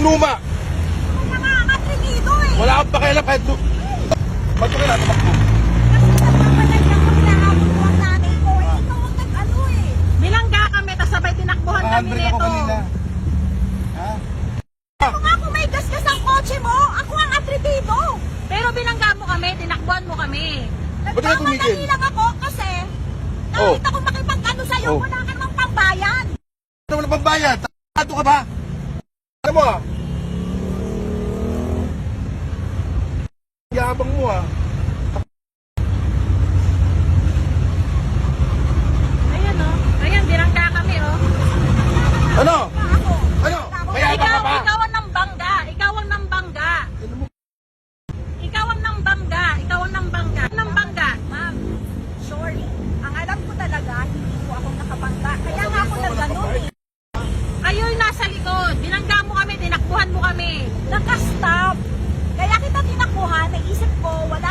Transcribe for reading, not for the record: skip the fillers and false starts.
luma. Ako nga ang atrinido eh. Wala akong pakialam kahit ba't ko kailangan tumakbo? Kasi nagpapadali ako, hinahabol ko ang nanay ko eh. Ikaw ang nag-ano eh. Bilangga kami, tas sabay tinakbuhan kami Nakahandbrake ako nito. kanina. Ha? Ako nga kung may gasgas ang kotse mo, ako ang atrinido. Pero bilangga mo kami, tinakbuhan mo kami. Ba't ka tumigil? Nagpapadali lang ako kasi kahit ako makipag-ano sa'yo, Oh. wala ka namang pambayan. Ano mo na pambayad? Tato ka ba? Ano mo ah? Yabang mo ah. Ayan o. Ayan, bilangga kami o. Ano? Ako. Ano? Mayabang ka pa? Ikaw ang nambangga. Ikaw ang nambangga. Ano mo? Ikaw ang nambangga. Ikaw ang nambangga. Nambangga. Ma'am, sorry. Ang alam ko talaga, hindi ko ako nakabangga. Kaya nga ako nag-ganon eh. Kayo'y nasa likod. Binangga mo kami, tinakbuhan mo kami. Nakastop. Kaya kita tinakbuhan, naisip ko, wala